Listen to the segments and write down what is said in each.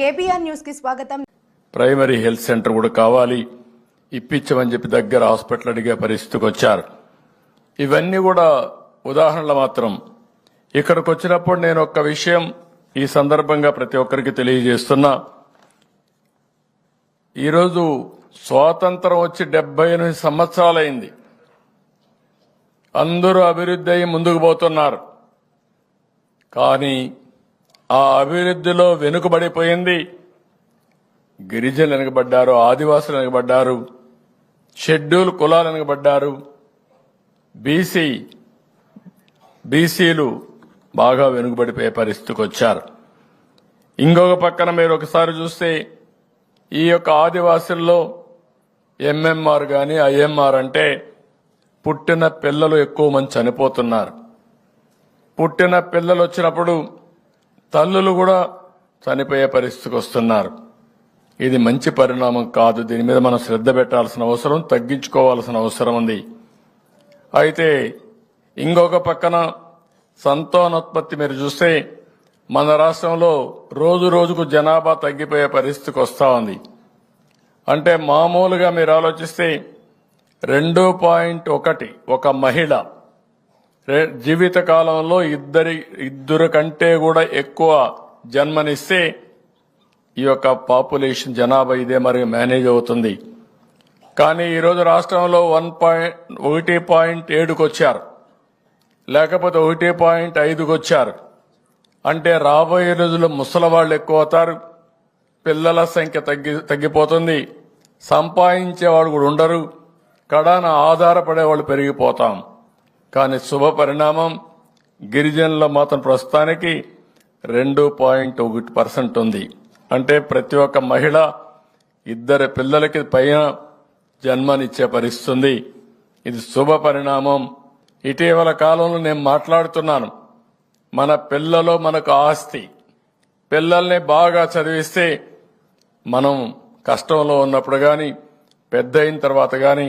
KBR news కి స్వాగతం. Primary health centre కూడా కావాలి, ఇప్పించమని చెప్పి దగ్గర హాస్పిటల్ అడిగే పరిస్థితికి వచ్చారు. ఇవన్నీ కూడా ఉదాహరణలు మాత్రం. ఇక్కడికి వచ్చినప్పుడు నేను ఒక్క విషయం ఈ సందర్భంగా ప్రతి ఒక్కరికి తెలియజేస్తున్నా. ఈరోజు స్వాతంత్రం వచ్చి 78 సంవత్సరాలైంది. అందరూ అభివృద్ధి అయి ముందుకు పోతున్నారు. కానీ ఆ అభివృద్ధిలో వెనుకబడిపోయింది గిరిజనులు వెనుకబడ్డారు, ఆదివాసులు వెనుకబడ్డారు, షెడ్యూల్ కులాలు వెనుకబడ్డారు, బీసీలు బాగా వెనుకబడిపోయే పరిస్థితికి వచ్చారు. ఇంకొక పక్కన మీరు ఒకసారి చూస్తే ఈ యొక్క ఆదివాసుల్లో ఎంఎంఆర్ గాని ఐఎంఆర్ అంటే పుట్టిన పిల్లలు ఎక్కువ మంది చనిపోతున్నారు. పుట్టిన పిల్లలు వచ్చినప్పుడు తల్లులు కూడా చనిపోయే పరిస్థితికి వస్తున్నారు. ఇది మంచి పరిణామం కాదు. దీని మీద మనం శ్రద్ధ పెట్టాల్సిన అవసరం, తగ్గించుకోవాల్సిన అవసరం ఉంది. అయితే ఇంకొక పక్కన సంతానోత్పత్తి మీరు చూస్తే మన రాష్ట్రంలో రోజు రోజుకు జనాభా తగ్గిపోయే పరిస్థితికి వస్తా ఉంది. అంటే మామూలుగా మీరు ఆలోచిస్తే 2.1 ఒక మహిళ జీవిత కాలంలో ఇద్దరు కంటే కూడా ఎక్కువ జన్మనిస్తే ఈ యొక్క పాపులేషన్ జనాభా ఇదే మరి మేనేజ్ అవుతుంది. కానీ ఈరోజు రాష్ట్రంలో 1.7కు వచ్చారు, లేకపోతే 1.5కు వచ్చారు. అంటే రాబోయే రోజుల్లో ముసలవాళ్లు ఎక్కువ అవుతారు, పిల్లల సంఖ్య తగ్గిపోతుంది, సంపాదించేవాడు కూడా ఉండరు, కడాన ఆధారపడే వాళ్ళు పెరిగిపోతాం. కానీ శుభ పరిణామం గిరిజనుల మాత్రం ప్రస్తుతానికి 2.1% ఉంది. అంటే ప్రతి ఒక్క మహిళ ఇద్దరు పిల్లలకి పైన జన్మనిచ్చే పరిస్థితుంది. ఇది శుభ పరిణామం. ఇటీవల కాలంలో నేను మాట్లాడుతున్నాను, మన పిల్లలు మనకు ఆస్తి. పిల్లల్ని బాగా చదివిస్తే మనం కష్టంలో ఉన్నప్పుడు గాని పెద్ద అయిన తర్వాత గాని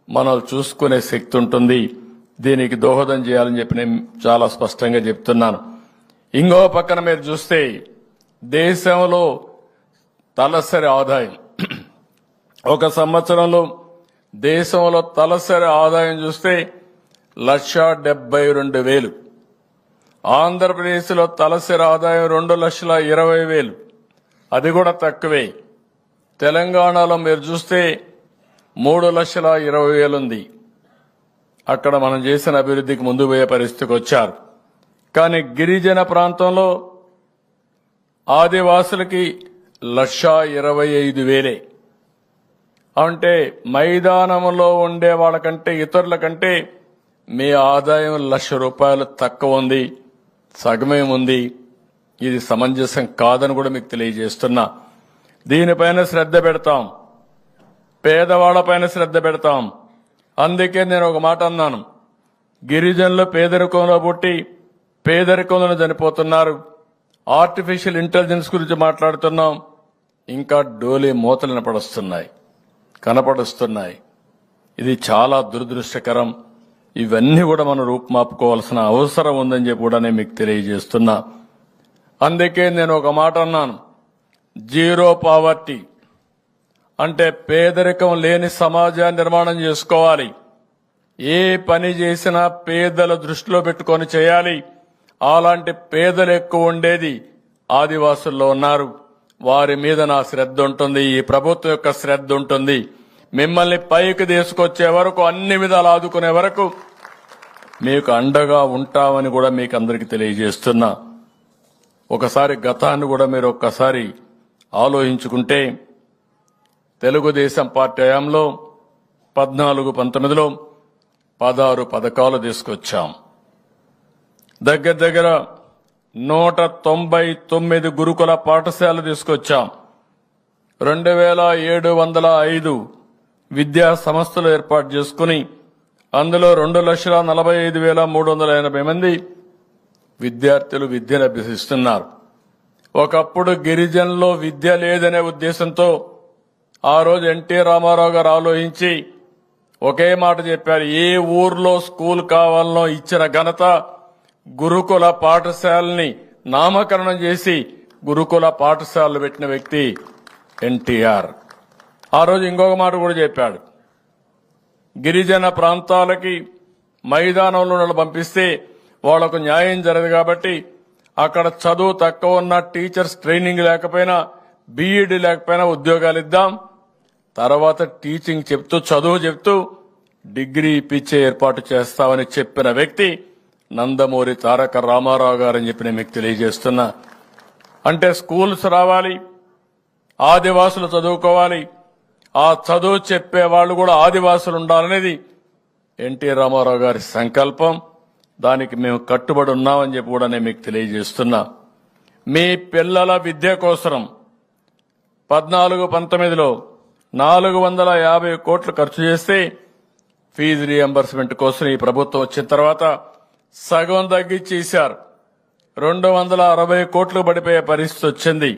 మనం చూసుకునే శక్తి ఉంటుంది. దీనికి దోహదం చేయాలని చెప్పి నేను చాలా స్పష్టంగా చెప్తున్నాను. ఇంకో పక్కన మీరు చూస్తే దేశంలో తలసరి ఆదాయం ఒక సంవత్సరంలో దేశంలో తలసరి ఆదాయం చూస్తే 1,72,000. ఆంధ్రప్రదేశ్లో తలసరి ఆదాయం 2,20,000, అది కూడా తక్కువే. తెలంగాణలో మీరు చూస్తే 3,20,000 ఉంది. అక్కడ మనం చేసిన అభివృద్ధికి ముందు పోయే పరిస్థితికి వచ్చారు. కానీ గిరిజన ప్రాంతంలో ఆదివాసులకి 1,25,000. అంటే మైదానంలో ఉండే వాళ్ళకంటే ఇతరుల కంటే మీ ఆదాయం ₹1,00,000 తక్కువ ఉంది, సగమే ఉంది. ఇది సమంజసం కాదని కూడా మీకు తెలియజేస్తున్నా. దీనిపైన శ్రద్ధ పెడతాం, పేదవాళ్లపైన శ్రద్ధ పెడతాం. అందుకే నేను ఒక మాట అన్నాను, గిరిజనులు పేదరికంలో పుట్టి పేదరికంలో చనిపోతున్నారు. ఆర్టిఫిషియల్ ఇంటెలిజెన్స్ గురించి మాట్లాడుతున్నాం, ఇంకా డోలీ మూతలు కనపడుస్తున్నాయి. ఇది చాలా దురదృష్టకరం. ఇవన్నీ కూడా మనం రూపుమాపుకోవాల్సిన అవసరం ఉందని చెప్పి కూడా నేను మీకు తెలియజేస్తున్నా. అందుకే నేను ఒక మాట అన్నాను, జీరో పావర్టీ అంటే పేదరికం లేని సమాజాన్ని నిర్మాణం చేసుకోవాలి. ఏ పని చేసినా పేదల దృష్టిలో పెట్టుకొని చేయాలి. అలాంటి పేదలు ఎక్కువ ఉండేది ఆదివాసుల్లో ఉన్నారు. వారి మీద నా శ్రద్ధ ఉంటుంది, ఈ ప్రభుత్వం యొక్క శ్రద్ధ ఉంటుంది. మిమ్మల్ని పైకి తీసుకొచ్చే వరకు, అన్ని విధాలు ఆదుకునే వరకు మీకు అండగా ఉంటామని కూడా మీకు అందరికీ తెలియజేస్తున్నా. ఒకసారి గతాన్ని కూడా మీరు ఒక్కసారి ఆలోచించుకుంటే తెలుగుదేశం పార్టీ హయాంలో 14-19లో 16 పథకాలు తీసుకొచ్చాం. దగ్గర 199 గురుకుల పాఠశాలలు తీసుకొచ్చాం. 2,705 విద్యా సంస్థలు ఏర్పాటు చేసుకుని అందులో 2,45,380 మంది విద్యార్థులు విద్యను అభ్యసిస్తున్నారు. ఒకప్పుడు గిరిజనుల్లో విద్య లేదనే ఉద్దేశంతో ఆ రోజు ఎన్టీ రామారావు గారు ఆలోచించి ఒకే మాట చెప్పారు, ఏ ఊర్లో స్కూల్ కావాలనో ఇచ్చిన ఘనత గురుకుల పాఠశాలని నామకరణం చేసి గురుకుల పాఠశాలలు పెట్టిన వ్యక్తి ఎన్టీఆర్. ఆ రోజు ఇంకొక మాట కూడా చెప్పాడు, గిరిజన ప్రాంతాలకి మైదానంలో పంపిస్తే వాళ్లకు న్యాయం జరగదు కాబట్టి అక్కడ చదువు తక్కువ ఉన్న టీచర్స్ ట్రైనింగ్ లేకపోయినా బీఈడీ లేకపోయినా ఉద్యోగాలు ఇద్దాం, తర్వాత టీచింగ్ చెప్తూ చదువు చెప్తూ డిగ్రీ ఇప్పించే ఏర్పాటు చేస్తామని చెప్పిన వ్యక్తి నందమూరి తారక రామారావు గారని చెప్పి మీకు తెలియజేస్తున్నా. అంటే స్కూల్స్ రావాలి, ఆదివాసులు చదువుకోవాలి, ఆ చదువు చెప్పే వాళ్ళు కూడా ఆదివాసులు ఉండాలనేది ఎన్టీ రామారావు గారి సంకల్పం. దానికి మేము కట్టుబడి ఉన్నామని చెప్పి కూడా నేను మీకు తెలియజేస్తున్నా. మీ పిల్లల విద్య కోసం 14-19లో 450 కోట్లు ఖర్చు చేస్తే ఫీజు రీఎంబర్స్మెంట్ కోసం ఈ ప్రభుత్వం వచ్చిన తర్వాత సగం తగ్గించేశారు. 260 కోట్లు పడిపోయే పరిస్థితి వచ్చింది.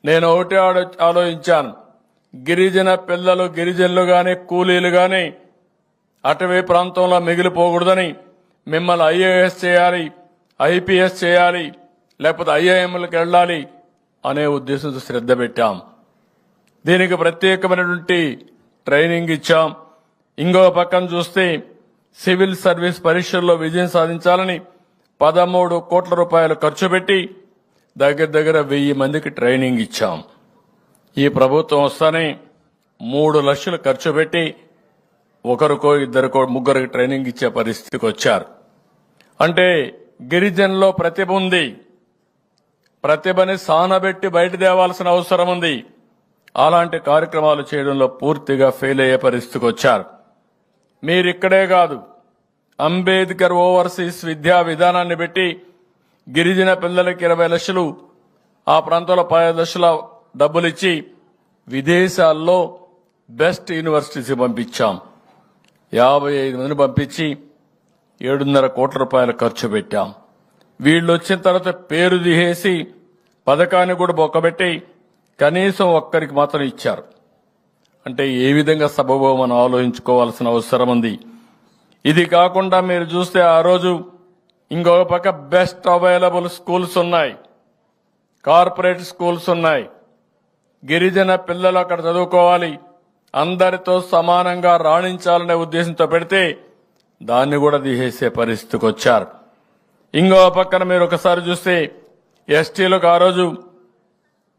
నేను ఒకటే ఆలోచించాను, గిరిజన పిల్లలు గిరిజనులు గాని కూలీలు గాని అటవీ ప్రాంతంలో మిగిలిపోకూడదని మిమ్మల్ని ఐఏఎస్ చేయాలి, ఐపీఎస్ చేయాలి, లేకపోతే ఐఐఎంలకు వెళ్ళాలి అనే ఉద్దేశంతో శ్రద్ధ పెట్టాం. దీనికి ప్రత్యేకమైనటువంటి ట్రైనింగ్ ఇచ్చాం. ఇంకో పక్కన చూస్తే సివిల్ సర్వీస్ పరీక్షల్లో విజయం సాధించాలని 13 కోట్ల రూపాయలు ఖర్చు పెట్టి దగ్గర 1000 మందికి ట్రైనింగ్ ఇచ్చాం. ఈ ప్రభుత్వం వస్తానే 3 లక్షలు ఖర్చు పెట్టి ఒకరికో ఇద్దరికో ముగ్గురికి ట్రైనింగ్ ఇచ్చే పరిస్థితికి వచ్చారు. అంటే గిరిజనుల్లో ప్రతిభ ఉంది, ప్రతిభని సానబెట్టి బయట తేవాల్సిన అవసరం ఉంది. అలాంటి కార్యక్రమాలు చేయడంలో పూర్తిగా ఫెయిల్ అయ్యే పరిస్థితికి వచ్చారు. మీరిక్కడే కాదు, అంబేద్కర్ ఓవర్సీస్ విద్యా విధానాన్ని పెట్టి గిరిజన పిల్లలకి 20 లక్షలు, ఆ ప్రాంతంలో 10 లక్షల డబ్బులిచ్చి విదేశాల్లో బెస్ట్ యూనివర్సిటీస్ పంపించాం. 55 మందిని పంపించి 7.5 కోట్ల రూపాయలు ఖర్చు పెట్టాం. వీళ్ళు వచ్చిన తర్వాత పేరు తీసేసి పథకాన్ని కూడా బొక్కబెట్టి కనీసం ఒక్కరికి మాత్రం ఇచ్చారు. అంటే ఏ విధంగా సబబో మనం ఆలోచించుకోవాల్సిన అవసరం ఉంది. ఇది కాకుండా మీరు చూస్తే ఆ రోజు ఇంకొక పక్క బెస్ట్ అవైలబుల్ స్కూల్స్ ఉన్నాయి, కార్పొరేట్ స్కూల్స్ ఉన్నాయి. గిరిజన పిల్లలు అక్కడ చదువుకోవాలి, అందరితో సమానంగా రాణించాలనే ఉద్దేశంతో పెడితే దాన్ని కూడా తీసేసే పరిస్థితికి వచ్చారు. ఇంకో పక్కన మీరు ఒకసారి చూస్తే ఎస్టీలకు ఆ రోజు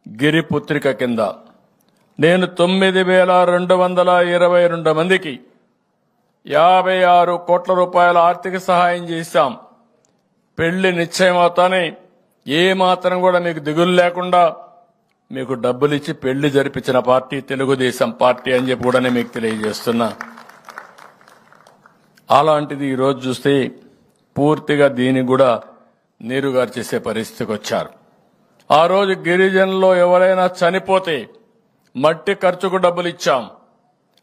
గిరిపుత్రిక కింద నేను 9,222 మందికి 56 కోట్ల రూపాయల ఆర్థిక సహాయం చేశాం. పెళ్లి నిశ్చయమవుతానే ఏ మాత్రం కూడా మీకు దిగులు లేకుండా మీకు డబ్బులిచ్చి పెళ్లి జరిపించిన పార్టీ తెలుగుదేశం పార్టీ అని చెప్పి కూడా మీకు తెలియజేస్తున్నా. అలాంటిది ఈరోజు చూస్తే పూర్తిగా దీన్ని కూడా నీరుగారు చేసే పరిస్థితికి వచ్చారు. ఆ రోజు గిరిజనుల్లో ఎవరైనా చనిపోతే మట్టి ఖర్చుకు డబ్బులు ఇచ్చాం.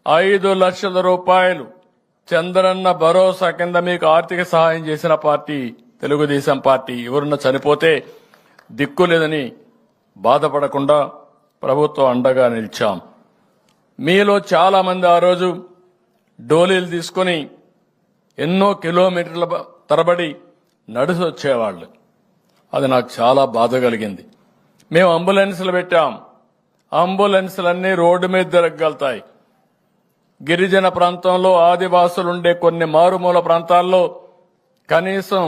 5 లక్షల రూపాయలు చంద్రన్న భరోసా కింద మీకు ఆర్థిక సహాయం చేసిన పార్టీ తెలుగుదేశం పార్టీ. ఎవరున్నా చనిపోతే దిక్కు లేదని బాధపడకుండా ప్రభుత్వం అండగా నిలిచాం. మీలో చాలా మంది ఆ రోజు డోలీలు తీసుకుని ఎన్నో కిలోమీటర్ల తరబడి నడిచి వచ్చేవాళ్లు. అది నాకు చాలా బాధ కలిగింది. మేము అంబులెన్సులు పెట్టాం, అంబులెన్సులన్నీ రోడ్డు మీద తిరగలుగుతాయి. గిరిజన ప్రాంతంలో ఆదివాసులుండే కొన్ని మారుమూల ప్రాంతాల్లో కనీసం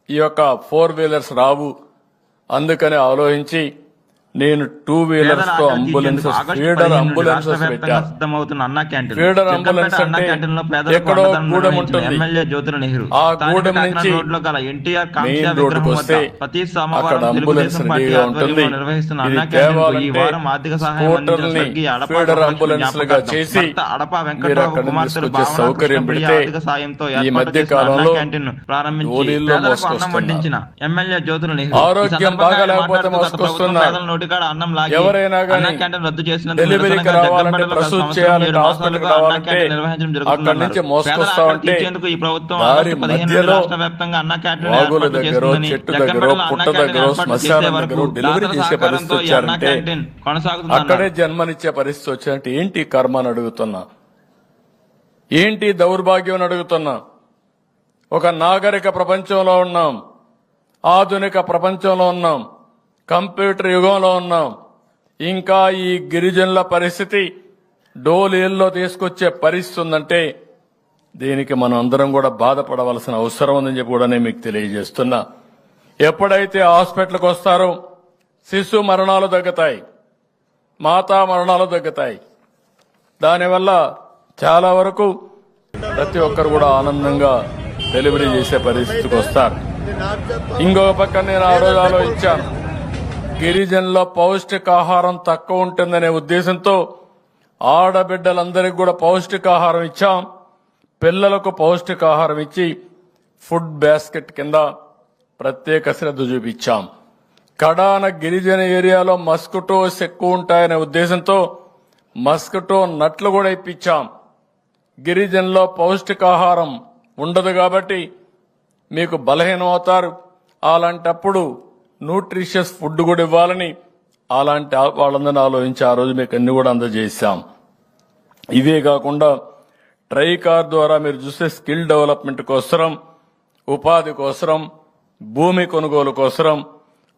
ఈ యొక్క 4 వీలర్స్ రావు. అందుకని ఆలోచించి నేను 2 వీలర్స్ తో అంబులెన్సెస్, ఫీడర్ అంబులెన్సెస్ పెట్టాను. ఫీడర్ అంబులెన్స్ అంటే ఎక్కడో గూడెం ఉంటుంది, ఆ గూడెం నుంచి మెయిన్ రోడ్డుకు వస్తే అక్కడ అంబులెన్స్ రెడీగా ఉంటుంది. ఇది కేవలంటే స్కూటర్ని ఫీడర్ అంబులెన్స్ లుగా చేసి మీరు అక్కడ తీసుకొచ్చే సౌకర్యం పెడితే ఈ మధ్య కాలంలో ఓలీల్లో మోసుకొస్తున్నారు. ఆరోగ్యం బాగా లేకపోతే మోసుకొస్తున్నారు. ఎవరైనా కానీ డెలివరీకి రావాలంటే, ప్రసూతి చేయాలంటే, హాస్పిటల్కి రావాలంటే అక్కడి నుంచి మోసుకొస్తామంటే దారి మధ్యలో వాగుల దగ్గర, చెట్టు దగ్గర, పుట్ట దగ్గర, శ్మశానం దగ్గర డెలివరీ చేసే పరిస్థితి వచ్చారంటే, అక్కడే జన్మనిచ్చే పరిస్థితి వచ్చారంటే ఏంటి కర్మ అని అడుగుతున్నా, ఏంటి దౌర్భాగ్యం అని అడుగుతున్నా. ఒక నాగరిక ప్రపంచంలో ఉన్నాం, ఆధునిక ప్రపంచంలో ఉన్నాం, కంప్యూటర్ యుగంలో ఉన్నాం. ఇంకా ఈ గిరిజనుల పరిస్థితి డోలీల్లో తీసుకొచ్చే పరిస్థితి ఉందంటే దీనికి మనం అందరం కూడా బాధపడవలసిన అవసరం ఉందని చెప్పి కూడా నేను మీకు తెలియజేస్తున్నా. ఎప్పుడైతే హాస్పిటల్కి వస్తారో శిశు మరణాలు తగ్గుతాయి, మాతా మరణాలు తగ్గుతాయి. దానివల్ల చాలా వరకు ప్రతి ఒక్కరు కూడా ఆనందంగా డెలివరీ చేసే పరిస్థితికి వస్తారు. ఇంకొక పక్క నేను ఆ రోజు ఆలోచించాను, గిరిజనుల పౌష్టికాహారం తక్కువ ఉంటుందనే ఉద్దేశంతో ఆడబిడ్డలందరికీ కూడా పౌష్టికాహారం ఇచ్చాం. పిల్లలకు పౌష్టికాహారం ఇచ్చి ఫుడ్ బాస్కెట్ కింద ప్రత్యేక శ్రద్ధ చూపించాం. కడాన గిరిజన ఏరియాలో మస్కిటోస్ ఎక్కువ ఉంటాయనే ఉద్దేశంతో మస్కిటో నట్లు కూడా ఇప్పించాం. గిరిజనుల్లో పౌష్టికాహారం ఉండదు కాబట్టి మీకు బలహీనం అవుతారు. అలాంటప్పుడు న్యూట్రిషియస్ ఫుడ్ కూడా ఇవ్వాలని అలాంటి వాళ్ళందరినీ ఆలోచించి ఆ రోజు మీకు అన్ని కూడా అందజేశాం. ఇవే కాకుండా ట్రైకార్ ద్వారా మీరు చూస్తే స్కిల్ డెవలప్మెంట్ కోసరం, ఉపాధి కోసరం, భూమి కొనుగోలు కోసరం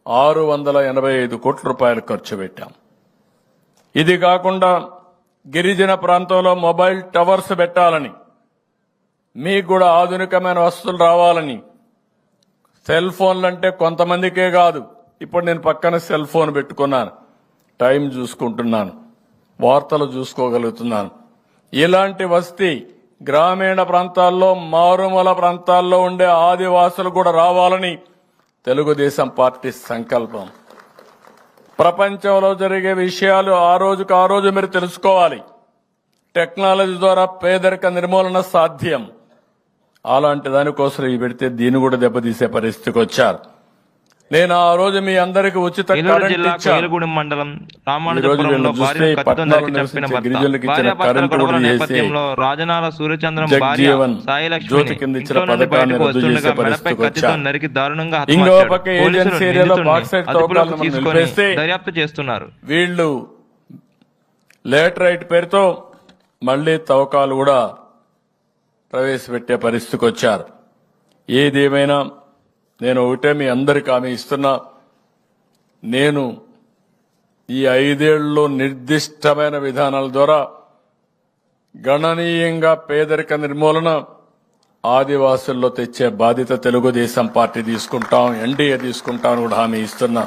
685 కోట్ల రూపాయలు ఖర్చు పెట్టాం. ఇది కాకుండా గిరిజన ప్రాంతంలో మొబైల్ టవర్స్ పెట్టాలని, మీకు కూడా ఆధునికమైన వస్తువులు రావాలని, సెల్ ఫోన్లు అంటే కొంతమందికే కాదు. ఇప్పుడు నేను పక్కన సెల్ ఫోన్ పెట్టుకున్నాను, టైం చూసుకుంటున్నాను, వార్తలు చూసుకోగలుగుతున్నాను. ఇలాంటి వసతి గ్రామీణ ప్రాంతాల్లో, మారుమూల ప్రాంతాల్లో ఉండే ఆదివాసులు కూడా రావాలని తెలుగుదేశం పార్టీ సంకల్పం. ప్రపంచంలో జరిగే విషయాలు ఆ రోజుకు ఆ రోజు మీరు తెలుసుకోవాలి. టెక్నాలజీ ద్వారా పేదరిక నిర్మూలన సాధ్యం. అలాంటి దానికోసం ఈ పెడితే దీన్ని కూడా దెబ్బతీసే పరిస్థితికి వచ్చారు. నేను ఆ రోజు మీ అందరికి ఉచిత కరెంట్ ఇచ్చాను. మండలం రామానుజపురంలో భార్య కత్తితో నరికి చంపిన భర్త నేపథ్యంలో రాజనాల సూర్యచంద్రం భార్య సాయిలక్ష్మి ఇంట్లో నుండి బయటకు వస్తుండగా మెడపై కత్తితో నరికి దారుణంగా అదుపులోకి తీసుకొని దర్యాప్తు చేస్తున్నారు. వీళ్లు లేటరైట్ పేరుతో మళ్లీ తవ్వకాలు కూడా ప్రవేశపెట్టే పరిస్థితికి వచ్చారు. ఏదేమైనా నేను ఒకటే మీ అందరికీ హామీ ఇస్తున్నా, నేను ఈ 5 ఏళ్లలో నిర్దిష్టమైన విధానాల ద్వారా గణనీయంగా పేదరిక నిర్మూలన, ఆదివాసుల్లో తెచ్చే బాధ్యత తెలుగుదేశం పార్టీ తీసుకుంటాం, ఎన్డీఏ తీసుకుంటాం కూడా హామీ ఇస్తున్నా.